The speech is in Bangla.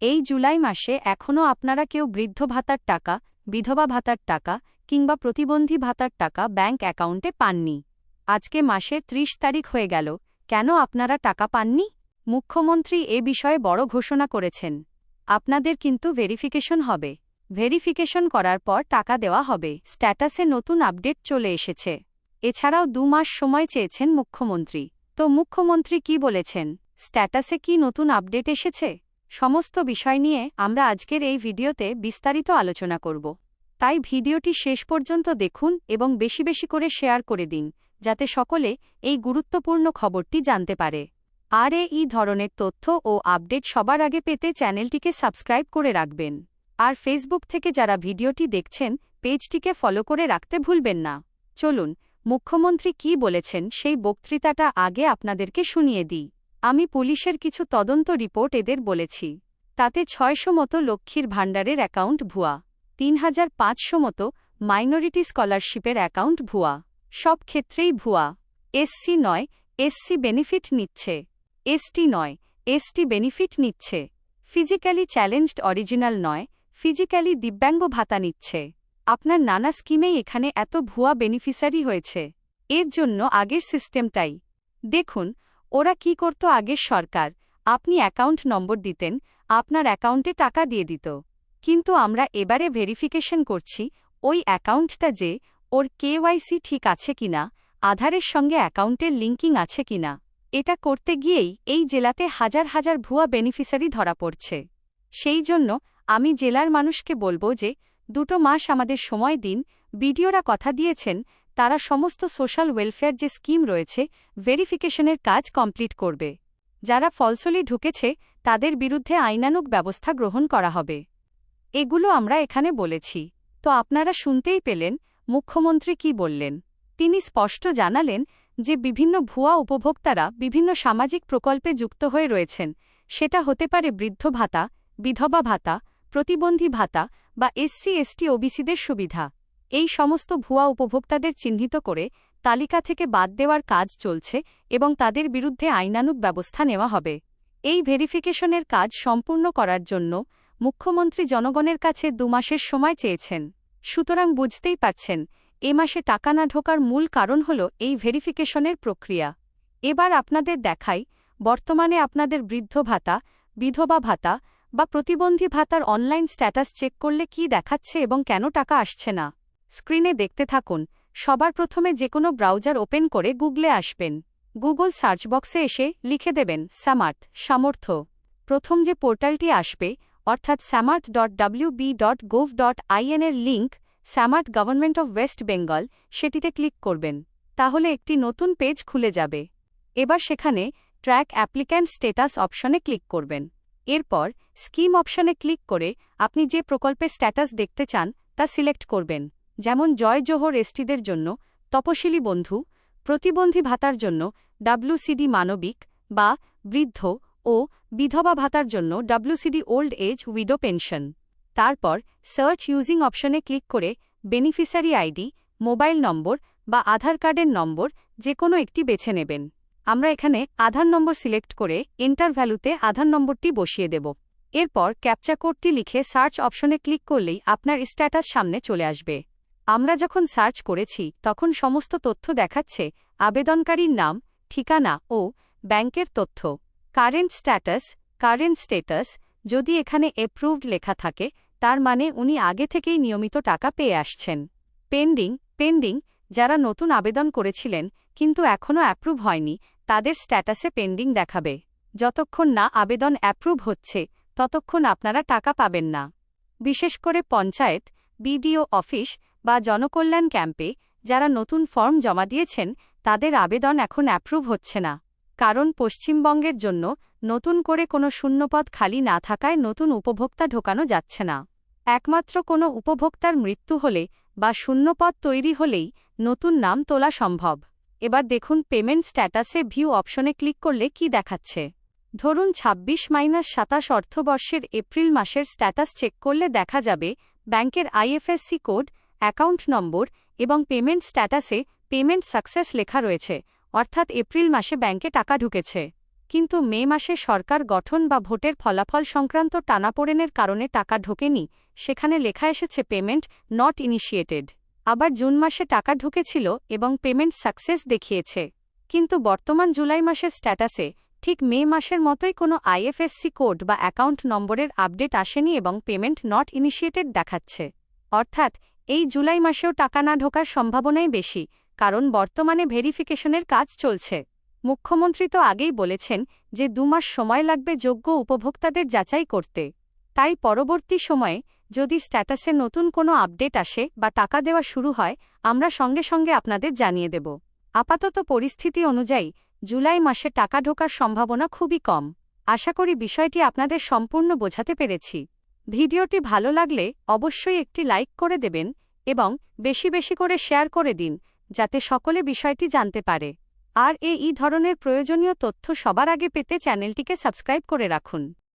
এই জুলাই মাসে এখনও আপনারা কেউ বৃদ্ধ ভাতার টাকা, বিধবা ভাতার টাকা কিংবা প্রতিবন্ধী ভাতার টাকা ব্যাংক অ্যাকাউন্টে পাননি। আজকে মাসের ৩০ তারিখ হয়ে গেল, কেন আপনারা টাকা পাননি? মুখ্যমন্ত্রী এ বিষয়ে বড় ঘোষণা করেছেন। আপনাদের কিন্তু ভেরিফিকেশন হবে। ভেরিফিকেশন করার পর টাকা দেওয়া হবে। স্ট্যাটাসে নতুন আপডেট চলে এসেছে। এছাড়াও ২ মাস সময় চেয়েছেন মুখ্যমন্ত্রী। তো মুখ্যমন্ত্রী কি বলেছেন? স্ট্যাটাসে কি নতুন আপডেট এসেছে? সমস্ত বিষয় নিয়ে আমরা আজকের এই ভিডিওতে বিস্তারিত আলোচনা করব। তাই ভিডিওটি শেষ পর্যন্ত দেখুন এবং বেশি বেশি করে শেয়ার করে দিন, যাতে সকলে এই গুরুত্বপূর্ণ খবরটি জানতে পারে। আর এই ধরনের তথ্য ও আপডেট সবার আগে পেতে চ্যানেলটিকে সাবস্ক্রাইব করে রাখবেন। আর ফেসবুক থেকে যারা ভিডিওটি দেখছেন, পেজটিকে ফলো করে রাখতে ভুলবেন না। চলুন, মুখ্যমন্ত্রী কি বলেছেন সেই বক্তৃতাটা আগে আপনাদেরকে শুনিয়ে দিই। আমি পুলিশের কিছু তদন্ত রিপোর্ট এদের বলেছি। তাতে ৬০০ মতো লক্ষ্মীর ভাণ্ডারের অ্যাকাউন্ট ভুয়া, ৩৫০০ মতো মাইনরিটি স্কলারশিপের অ্যাকাউন্ট ভুয়া। সব ক্ষেত্রেই ভুয়া। এসসি নয়, এসসি বেনিফিট নিচ্ছে। এসটি নয়, এসটি বেনিফিট নিচ্ছে। ফিজিক্যালি চ্যালেঞ্জড অরিজিনাল নয়, ফিজিক্যালি দিব্যাঙ্গ ভাতা নিচ্ছে। আপনার নানা স্কিমেই এখানে এত ভুয়া বেনিফিসারি হয়েছে। এর জন্য আগের সিস্টেমটাই দেখুন। ওরা কি করত আগের সরকার? আপনি অ্যাকাউন্ট নম্বর দিতেন, আপনার অ্যাকাউন্টে টাকা দিয়ে দিত। কিন্তু আমরা এবারে ভেরিফিকেশন করছি ওই অ্যাকাউন্টটা যে ওর কেওয়াইসি ঠিক আছে কিনা, আধারের সঙ্গে অ্যাকাউন্টের লিঙ্কিং আছে কিনা। এটা করতে গিয়েই এই জেলাতে হাজার হাজার ভুয়া বেনিফিসারি ধরা পড়ছে। সেই জন্য আমি জেলার মানুষকে বলবো যে ২ মাস আমাদের সময় দিন। বিডিওরা কথা দিয়েছেন তারা সমস্ত সোশ্যাল ওয়েলফেয়ার যে স্কিম রয়েছে ভেরিফিকেশনের কাজ কমপ্লিট করবে। যারা ফলসলি ঢুকেছে তাদের বিরুদ্ধে আইনানুগ ব্যবস্থা গ্রহণ করা হবে। এগুলো আমরা এখানে বলেছি। তো আপনারা শুনতেই পেলেন মুখ্যমন্ত্রী কি বললেন। তিনি স্পষ্ট জানালেন যে বিভিন্ন ভুয়া উপভোক্তারা বিভিন্ন সামাজিক প্রকল্পে যুক্ত হয়ে রয়েছেন। সেটা হতে পারে বৃদ্ধ ভাতা, বিধবা ভাতা, প্রতিবন্ধী ভাতা বা এসসি এসটি ওবিসিদের সুবিধা। এই সমস্ত ভুয়া উপভোক্তাদের চিহ্নিত করে তালিকা থেকে বাদ দেওয়ার কাজ চলছে এবং তাদের বিরুদ্ধে আইনানুগ ব্যবস্থা নেওয়া হবে। এই ভেরিফিকেশনের কাজ সম্পূর্ণ করার জন্য মুখ্যমন্ত্রী জনগণের কাছে ২ মাসের সময় চেয়েছেন। সুতরাং বুঝতেই পারছেন এ মাসে টাকা না ঢোকার মূল কারণ হল এই ভেরিফিকেশনের প্রক্রিয়া। এবার আপনাদের দেখাই বর্তমানে আপনাদের বৃদ্ধ ভাতা, বিধবা ভাতা বা প্রতিবন্ধী ভাতার অনলাইন স্ট্যাটাস চেক করলে কি দেখাচ্ছে এবং কেন টাকা আসছে না। স্ক্রিনে দেখতে থাকুন। সবার প্রথমে যেকোনো ব্রাউজার ওপেন করে গুগলে আসবেন। গুগল সার্চ বক্সে এসে লিখে দেবেন সামার্থ, সামর্থ্য। প্রথম যে পোর্টালটি আসবে অর্থাৎ samarth.wb.gov.in এর link Samarth government of West Bengal, সেটিতে ক্লিক করবেন। তাহলে একটি নতুন পেজ খুলে যাবে। এবার সেখানে ট্র্যাক অ্যাপ্লিক্যান্ট স্ট্যাটাস অপশনে ক্লিক করবেন। এরপর স্কিম অপশনে ক্লিক করে আপনি যে প্রকল্পে স্ট্যাটাস দেখতে চান তা সিলেক্ট করবেন। যেমন জয় জোহর এসটিদের জন্য তপশিলি বন্ধু, প্রতিবন্ধী ভাতার জন্য WCD মানবিক বা বৃদ্ধ ও বিধবা ভাতার জন্য WCD old age widow pension. তারপর সার্চ ইউজিং অপশনে ক্লিক করে বেনিফিসারি আইডি, মোবাইল নম্বর বা আধার কার্ডের নম্বর যে কোনো একটি বেছে নেবেন। আমরা এখানে আধার নম্বর সিলেক্ট করে এন্টার ভ্যালুতে আধার নম্বরটি বসিয়ে দেব। এরপর ক্যাপচা কোডটি লিখে সার্চ অপশনে ক্লিক করলেই আপনার স্ট্যাটাস সামনে চলে আসবে। আমরা যখন সার্চ করেছি তখন সমস্ত তথ্য দেখাচ্ছে আবেদনকারীর নাম, ঠিকানা ও ব্যাংকের তথ্য। কারেন্ট স্ট্যাটাস যদি এখানে অ্যাপ্রুভড লেখা থাকে তার মানে উনি আগে থেকেই নিয়মিত টাকা পেয়ে আসছেন। পেন্ডিং যারা নতুন আবেদন করেছিলেন কিন্তু এখনও অ্যাপ্রুভ হয়নি তাদের স্ট্যাটাসে পেন্ডিং দেখাবে। যতক্ষণ না আবেদন অ্যাপ্রুভ হচ্ছে ততক্ষণ আপনারা টাকা পাবেন না। বিশেষ করে পঞ্চায়েত, বিডিও অফিস বা জনকল্যাণ ক্যাম্পে যারা নতুন ফর্ম জমা দিয়েছেন তাদের আবেদন এখন অ্যাপ্রুভ হচ্ছে না। কারণ পশ্চিমবঙ্গের জন্য নতুন করে কোনো শূন্যপদ খালি না থাকায় নতুন উপভোক্তা ঢোকানো যাচ্ছে না। একমাত্র কোনো উপভোক্তার মৃত্যু হলে বা শূন্যপদ তৈরি হলেই নতুন নাম তোলা সম্ভব। এবার দেখুন পেমেন্ট স্ট্যাটাসে ভিউ অপশনে ক্লিক করলে কি দেখাচ্ছে। ধরুন ২৬-২৭ অর্থবর্ষের এপ্রিল মাসের স্ট্যাটাস চেক করলে দেখা যাবে ব্যাংকের আইএফএসসি কোড, অ্যাকাউন্ট নম্বর এবং পেমেন্ট স্ট্যাটাসে পেমেন্ট সাকসেস লেখা রয়েছে, অর্থাৎ এপ্রিল মাসে ব্যাংকে টাকা ঢুকেছে। কিন্তু মে মাসে সরকার গঠন বা ভোটের ফলাফল সংক্রান্ত টানাপোড়েনের কারণে টাকা ঢোকেনি, সেখানে লেখা এসেছে পেমেন্ট নট ইনিশিয়েটেড। আবার জুন মাসে টাকা ঢুকেছিল এবং পেমেন্ট সাকসেস দেখিয়েছে। কিন্তু বর্তমান জুলাই মাসের স্ট্যাটাসে ঠিক মে মাসের মতোই কোনো আইএফএসসি কোড বা অ্যাকাউন্ট নম্বরের আপডেট আসেনি এবং পেমেন্ট নট ইনিশিয়েটেড দেখাচ্ছে। অর্থাৎ এই জুলাই মাসেও টাকা না ঢোকার সম্ভাবনাই বেশি, কারণ বর্তমানে ভেরিফিকেশনের কাজ চলছে। মুখ্যমন্ত্রী তো আগেই বলেছেন যে 2 মাস সময় লাগবে যোগ্য উপভোক্তাদের যাচাই করতে। তাই পরবর্তী সময়ে যদি স্ট্যাটাসে নতুন কোনো আপডেট আসে বা টাকা দেওয়া শুরু হয়, আমরা সঙ্গে সঙ্গে আপনাদের জানিয়ে দেব। আপাতত পরিস্থিতি অনুযায়ী জুলাই মাসে টাকা ঢোকার সম্ভাবনা খুবই কম। আশা করি বিষয়টি আপনাদের সম্পূর্ণ বোঝাতে পেরেছি। ভিডিওটি ভালো লাগলে অবশ্যই একটি লাইক করে দেবেন এবং বেশি বেশি করে শেয়ার করে দিন, যাতে সকলে বিষয়টি জানতে পারে। আর এই ধরনের প্রয়োজনীয় তথ্য সবার আগে পেতে চ্যানেলটিকে সাবস্ক্রাইব করে রাখুন।